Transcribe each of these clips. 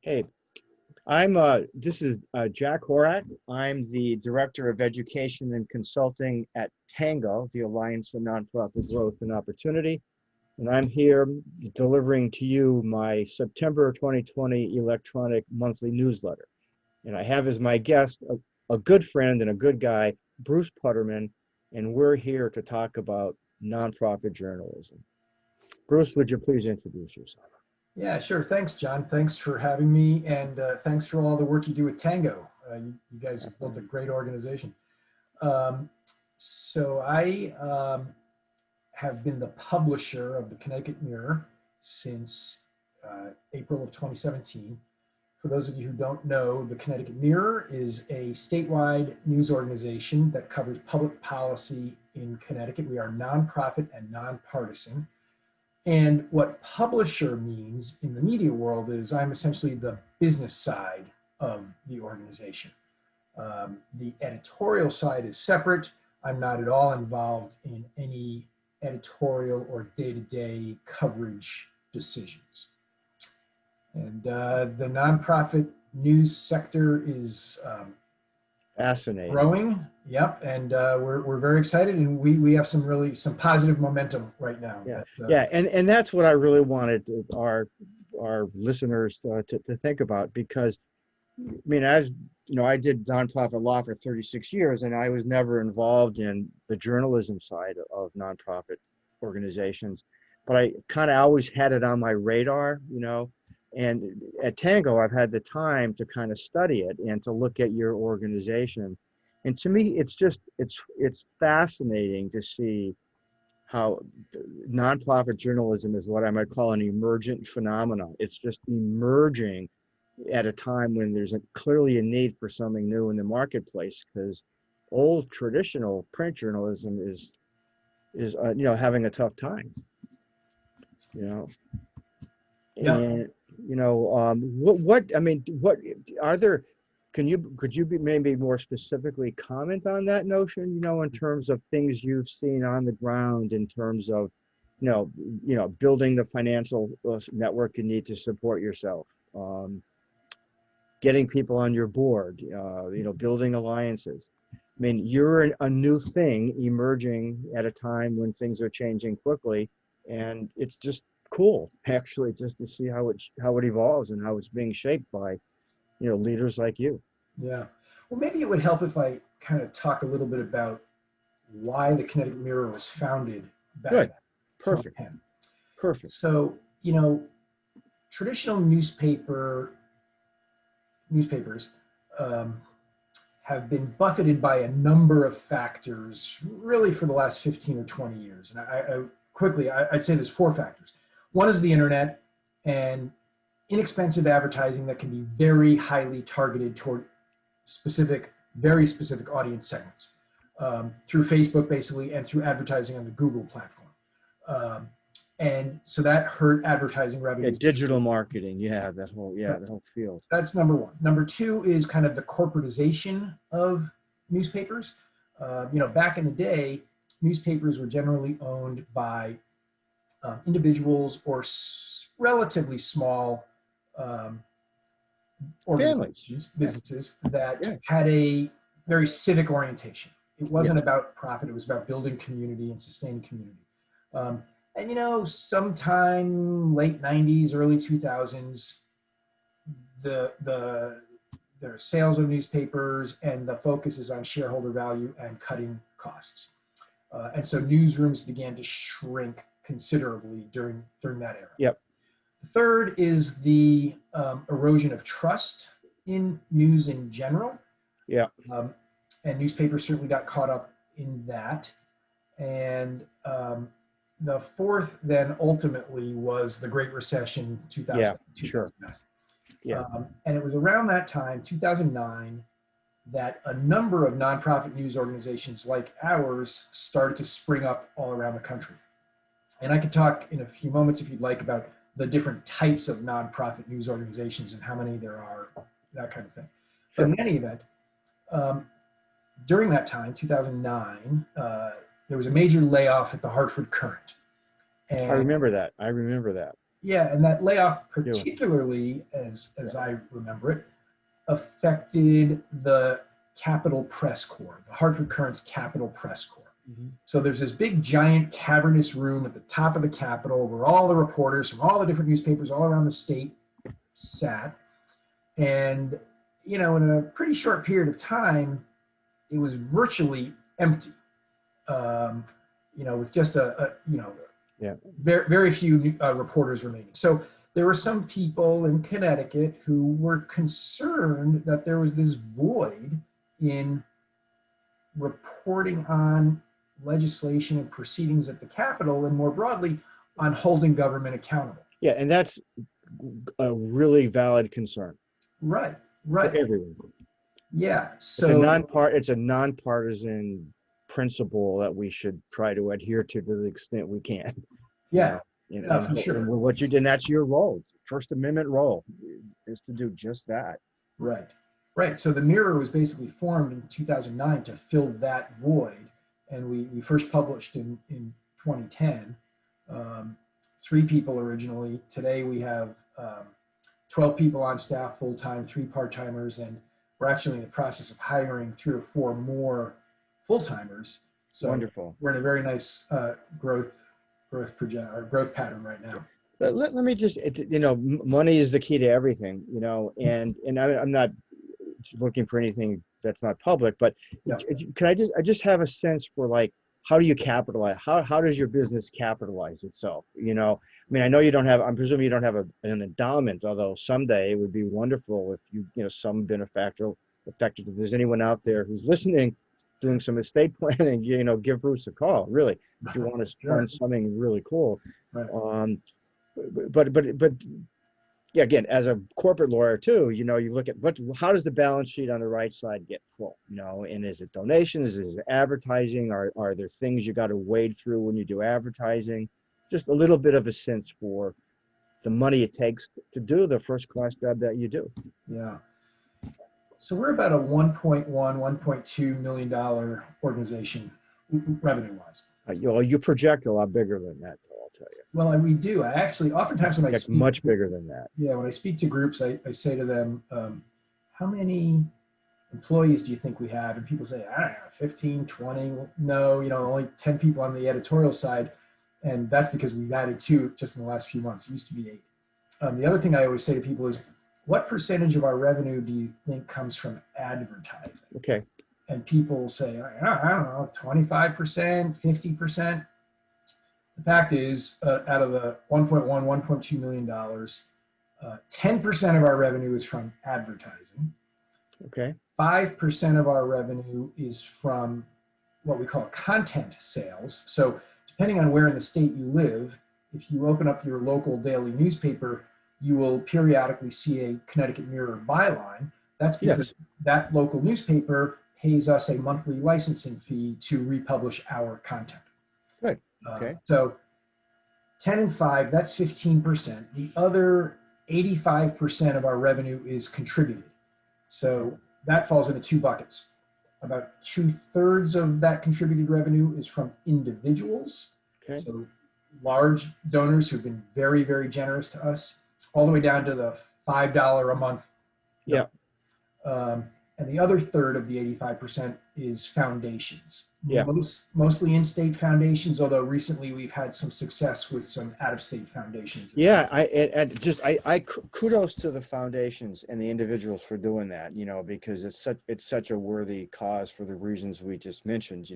Hey, this is Jack Horak. I'm the Director of Education and Consulting at TANGO, the Alliance for Nonprofit Growth and Opportunity. And I'm here delivering to you my September 2020 electronic monthly newsletter. And I have as my guest a good friend and a good guy, Bruce Putterman, and we're here to talk about nonprofit journalism. Bruce, would you please introduce yourself? Yeah, sure. Thanks, John. Thanks for having me, and thanks for all the work you do with Tango. You guys have built a great organization. So I have been the publisher of the Connecticut Mirror since April of 2017. For those of you who don't know, the Connecticut Mirror is a statewide news organization that covers public policy in Connecticut. We are nonprofit and nonpartisan. And what publisher means in the media world is I'm essentially the business side of the organization. The editorial side is separate. I'm not at all involved in any editorial or day-to-day coverage decisions. And the nonprofit news sector is Fascinating. growing. Yep, and we're very excited, and we have some positive momentum right now. Yeah, yeah, and that's what I really wanted our listeners to think about, because I mean, I did nonprofit law for 36 years, and I was never involved in the journalism side of nonprofit organizations, but I kind of always had it on my radar, And at Tango, I've had the time to kind of study it and to look at your organization. And to me, it's fascinating to see how nonprofit journalism is what I might call an emergent phenomenon. It's just emerging at a time when there's clearly a need for something new in the marketplace, because old traditional print journalism is having a tough time. Yeah. And what are there? Could you maybe more specifically comment on that notion? In terms of things you've seen on the ground, in terms of building the financial network you need to support yourself, getting people on your board, building alliances. I mean, you're a new thing emerging at a time when things are changing quickly, and it's just cool, actually, just to see how it evolves and how it's being shaped by leaders like you. Yeah. Well, maybe it would help if I kind of talk a little bit about why the Kinetic Mirror was founded back Good. in Perfect. 2010. Perfect. So, traditional newspapers have been buffeted by a number of factors really for the last 15 or 20 years. And I'd say there's four factors. One is the internet and inexpensive advertising that can be very highly targeted toward very specific audience segments through Facebook, basically, and through advertising on the Google platform. And so that hurt advertising revenue. Yeah, digital marketing, that whole field. That's number one. Number two is kind of the corporatization of newspapers. Back in the day, newspapers were generally owned by individuals or relatively small organizations, businesses that had a very civic orientation. It wasn't about profit, it was about building community and sustaining community. And sometime late 90s, early 2000s, the sales of newspapers and the focus is on shareholder value and cutting costs. And so newsrooms began to shrink considerably during that era. Yep. The third is the erosion of trust in news in general. Yeah. And newspapers certainly got caught up in that. And the fourth then ultimately was the Great Recession, 2000. Yeah, 2009. sure. Yeah. And it was around that time, 2009, that a number of nonprofit news organizations like ours started to spring up all around the country. And I could talk in a few moments, if you'd like, about the different types of nonprofit news organizations and how many there are, that kind of thing. Sure. But in any event, during that time, 2009, there was a major layoff at the Hartford Courant. And I remember that. Yeah, and that layoff, Do. particularly as I remember it, affected the Capitol Press Corps, the Hartford Courant's Capitol Press Corps. Mhm. So there's this big, giant, cavernous room at the top of the Capitol where all the reporters from all the different newspapers all around the state sat. And, in a pretty short period of time, it was virtually empty. With just Yeah. very, very few reporters remaining. So there were some people in Connecticut who were concerned that there was this void in reporting on legislation and proceedings at the Capitol, and more broadly on holding government accountable. Yeah, and that's a really valid concern Right, for right. everyone. Yeah. It's So a nonpartisan principle that we should try to adhere to the extent we can. yeah, And for sure. what you did, and that's your role. First Amendment role is to do just that. Right. Right. So the Mirror was basically formed in 2009 to fill that void. And we first published in 2010. 3 people originally. Today we have 12 people on staff full time, 3 part timers, and we're actually in the process of hiring 3 or 4 more full timers. So Wonderful. we're in a very nice growth pattern right now. Let me just, money is the key to everything, and I'm not looking for anything that's not public, but Yeah. can I just have a sense for, like, how do you capitalize? How does your business capitalize itself? I know you don't have, I'm presuming you don't have an endowment, although someday it would be wonderful if some benefactor, effective. If there's anyone out there who's listening, doing some estate planning, give Bruce a call, really, if you want to fund something really cool. Right. But yeah, again, as a corporate lawyer too, you look at how does the balance sheet on the right side get full, and is it donations, is it advertising, are there things you got to wade through when you do advertising? Just a little bit of a sense for the money it takes to do the first class job that you do. Yeah. So we're about a 1.1, $1.2 million organization revenue wise. You project a lot bigger than that, I'll tell you. Well, we do. I actually, oftentimes when I speak, much bigger than that. Yeah, when I speak to groups, I say to them, how many employees do you think we have? And people say, I don't know, 15, 20. No, only 10 people on the editorial side. And that's because we've added 2 just in the last few months. It used to be 8. The other thing I always say to people is, what percentage of our revenue do you think comes from advertising? Okay. And people say, I don't know, 25%, 50%. The fact is, out of the $1.1, $1.2 million, 10% of our revenue is from advertising. Okay. 5% of our revenue is from what we call content sales. So depending on where in the state you live, if you open up your local daily newspaper, you will periodically see a Connecticut Mirror byline. That's because that local newspaper pays us a monthly licensing fee to republish our content. Good. Okay. So 10 and 5, that's 15%. The other 85% of our revenue is contributed. So that falls into 2 buckets. About 2/3 of that contributed revenue is from individuals. Okay. So large donors who've been very, very generous to us, all the way down to the $5 a month. Yeah. And the other third of the 85% is foundations. Yeah. Mostly in-state foundations, although recently we've had some success with some out-of-state foundations. Yeah, I kudos to the foundations and the individuals for doing that, because it's such a worthy cause for the reasons we just mentioned,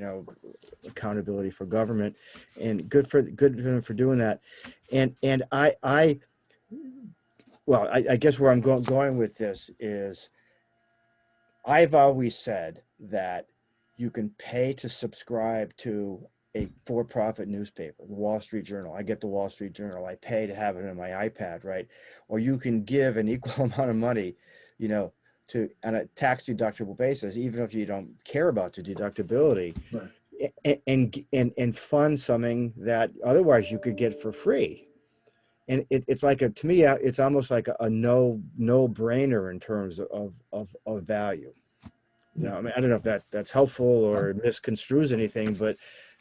accountability for government, and good for them for doing that. And I guess where I'm going with this is, I've always said that you can pay to subscribe to a for-profit newspaper, the Wall Street Journal. I get the Wall Street Journal. I pay to have it on my iPad, right? Or you can give an equal amount of money, to on a tax-deductible basis, even if you don't care about the deductibility, right, and fund something that otherwise you could get for free. And it's like to me, it's almost like a no-brainer in terms of value. I don't know if that's helpful or misconstrues anything, but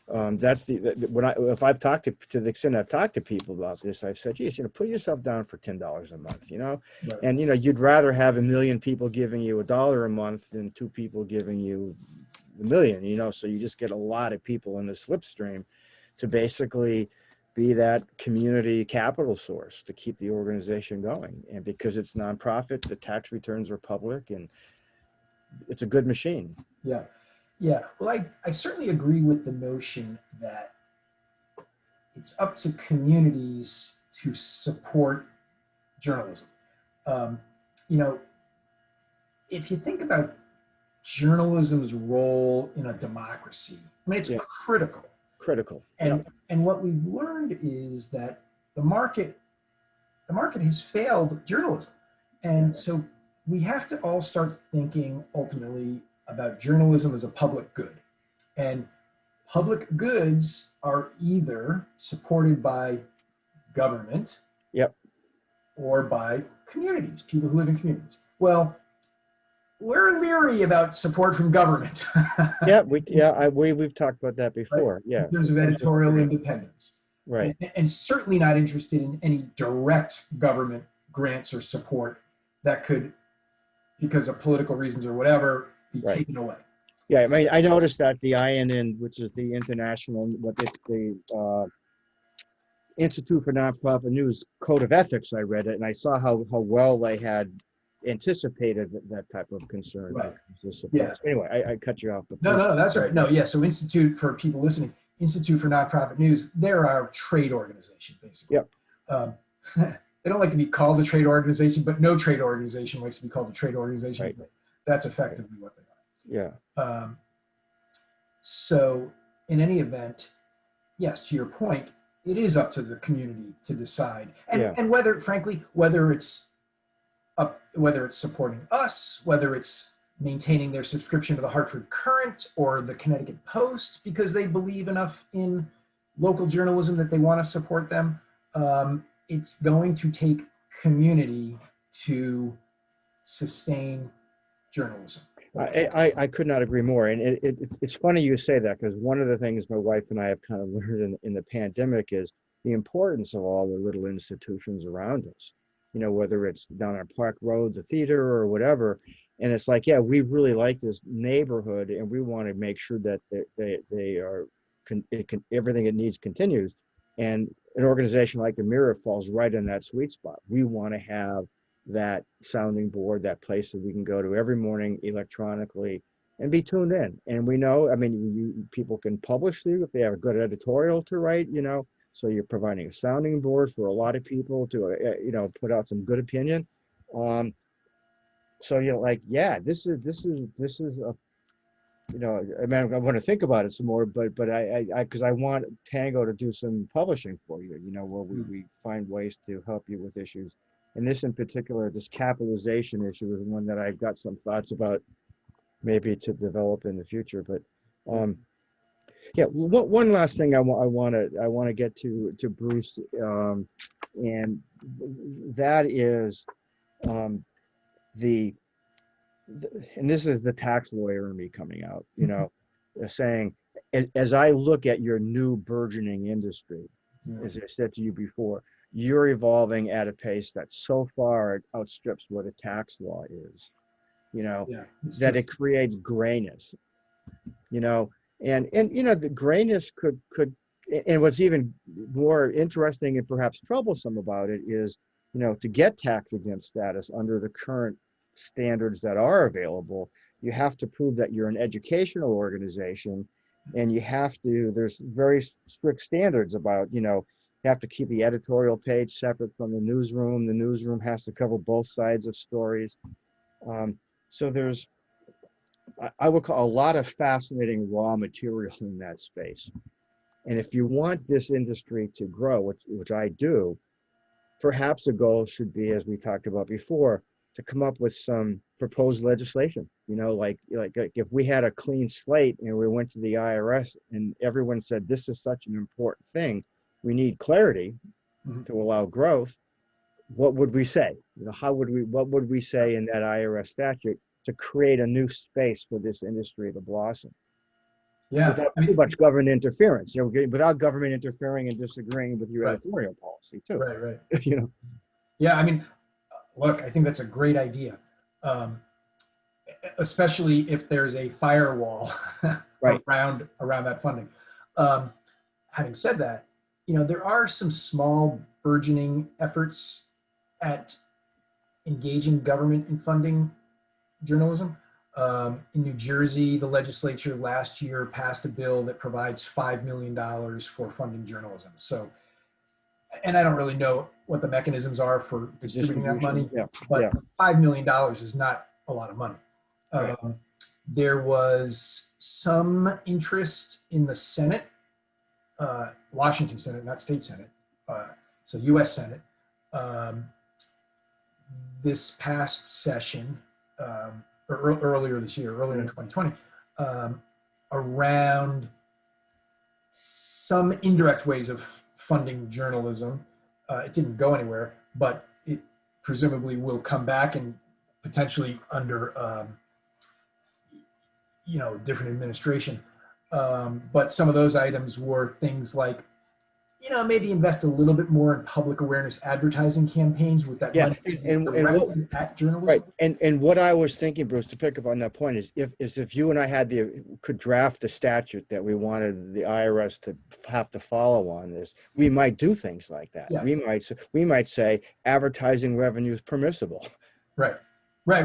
That's if I've talked to the extent I've talked to people about this, I've said, geez, put yourself down for $10 a month, Right. and you'd rather have 1 million people giving you $1 a month than 2 people giving you 1 million, so you just get a lot of people in the slipstream to basically be that community capital source to keep the organization going. And because it's nonprofit, the tax returns are public, and it's a good machine. Yeah. Yeah. Well, I certainly agree with the notion that it's up to communities to support journalism. Um, you know, if you think about journalism's role in a democracy, I mean, it's critical. Critical. And what we've learned is that the market has failed journalism. And so we have to all start thinking ultimately about journalism as a public good. And public goods are either supported by government or by communities, people who live in communities. Well, we're leery about support from government. We've talked about that before. Right? Yeah. In terms of editorial independence. Right. And certainly not interested in any direct government grants or support that could, because of political reasons or whatever, be taken away. Yeah, I mean, I noticed that the INN, which is the international, the Institute for Nonprofit News Code of Ethics, I read it, and I saw how well they had anticipated that type of concern. Right. Yeah. Anyway, I cut you off. No, that's all right. No, yeah. So Institute, for people listening, Institute for Nonprofit News, they're our trade organization, basically. Yep. They don't like to be called a trade organization, but no trade organization likes to be called a trade organization. Right. That's effectively what they are. Yeah. So in any event, yes, to your point, it is up to the community to decide, and whether, frankly, whether it's supporting us, whether it's maintaining their subscription to the Hartford Courant or the Connecticut Post because they believe enough in local journalism that they want to support them. It's going to take community to sustain journalism. I could not agree more. And it's funny you say that, because one of the things my wife and I have kind of learned in the pandemic is the importance of all the little institutions around us, whether it's down on Park Road, the theater, or whatever. And it's like, yeah, we really like this neighborhood, and we want to make sure that they are, everything it needs continues. And an organization like the Mirror falls right in that sweet spot. We want to have that sounding board, that place that we can go to every morning electronically and be tuned in. And we know, I mean, people can publish through if they have a good editorial to write, so you're providing a sounding board for a lot of people to, put out some good opinion. So like, yeah, this is a, I mean, I want to think about it some more, but because I want Tango to do some publishing for you, where we find ways to help you with issues. And this in particular, this capitalization issue is one that I've got some thoughts about maybe to develop in the future. But one last thing I want to get to Bruce, and that is and this is the tax lawyer in me coming out, saying, as I look at your new burgeoning industry, as I said to you before, you're evolving at a pace that so far outstrips what a tax law is, that true. It creates grayness, and the grayness could, and what's even more interesting and perhaps troublesome about it is, to get tax exempt status under the current standards that are available, you have to prove that you're an educational organization, and there's very strict standards about, you have to keep the editorial page separate from the newsroom. The newsroom has to cover both sides of stories. So there's, I would call, a lot of fascinating raw material in that space. And if you want this industry to grow, which I do, perhaps the goal should be, as we talked about before, to come up with some proposed legislation. Like if we had a clean slate and we went to the IRS and everyone said, this is such an important thing, we need clarity to allow growth, what would we say? What would we say in that IRS statute to create a new space for this industry to blossom? Yeah. without I too mean, much government interference, without government interfering and disagreeing with your right, editorial policy too. right, right. You know, Yeah. I mean, look, I think that's a great idea. Um, Especially if there's a firewall right. around that funding. Um, Having said that, there are some small burgeoning efforts at engaging government in funding journalism. In New Jersey, the legislature last year passed a bill that provides $5 million for funding journalism. So, and I don't really know what the mechanisms are for The distributing that money, distribution. Yeah. but Yeah. $5 million is not a lot of money. Right. There was some interest in the Senate, Washington Senate, not state Senate, so U.S. Senate, this past session, or earlier this year, earlier in 2020, around some indirect ways of funding journalism. It didn't go anywhere, but it presumably will come back and potentially under different administration. But some of those items were things like, maybe invest a little bit more in public awareness advertising campaigns with that Yeah. money And what, directed at journalism. right. And what I was thinking, Bruce, to pick up on that point is if you and I could draft a statute that we wanted the IRS to have to follow on this, we might do things like that. Yeah. We might say advertising revenue is permissible. Right. Well,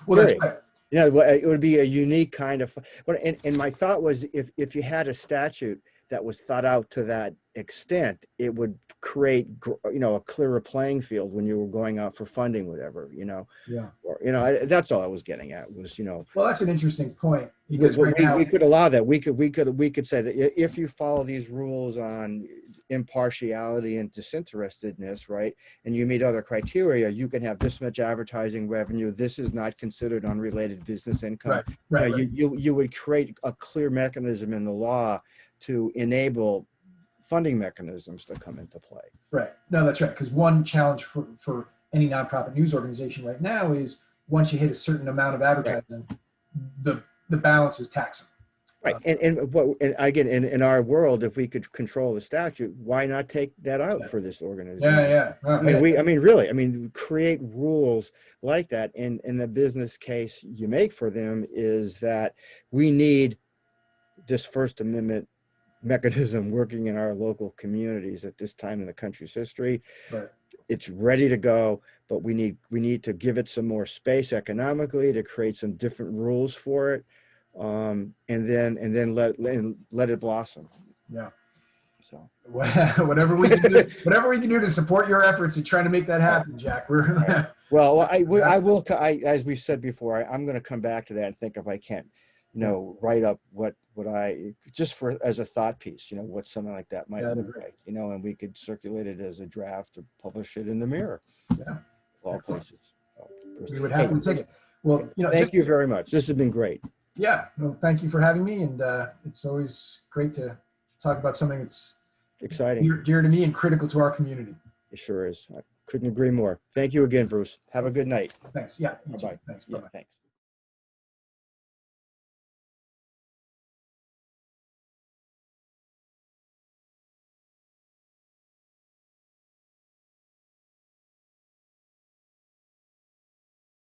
that's right. It would be a unique kind of, and my thought was if you had a statute that was thought out to that extent, it would create, a clearer playing field when you were going out for funding, whatever, Yeah. or, that's all I was getting at was, Well, that's an interesting point because right now we could allow that. We could say that if you follow these rules on impartiality and disinterestedness, right, and you meet other criteria, you can have this much advertising revenue. This is not considered unrelated business income. Right. You would create a clear mechanism in the law to enable funding mechanisms to come into play. Right. No, that's right. Because one challenge for any nonprofit news organization right now is once you hit a certain amount of advertising, the balance is taxable. Right. And again, in our world, if we could control the statute, why not take that out for this organization? Yeah. Really, create rules like that. And the business case you make for them is that we need this First Amendment mechanism working in our local communities at this time in the country's history. Right. It's ready to go, but we need to give it some more space economically to create some different rules for it, and then let it blossom. Yeah. So whatever we can do to support your efforts in trying to make that happen, Jack. Well, I will. As we said before, I'm going to come back to that and think if I can, write up what I just as a thought piece, what something like that might look like, and we could circulate it as a draft or publish it in the Mirror. Yeah. All places. So, we would happily take it. Well, thank you very much. This has been great. Yeah. Well, thank you for having me, and it's always great to talk about something that's exciting, dear to me, and critical to our community. It sure is. I couldn't agree more. Thank you again, Bruce. Have a good night. Thanks. Yeah. Bye-bye. Thanks. Yeah, Bye-bye. thanks.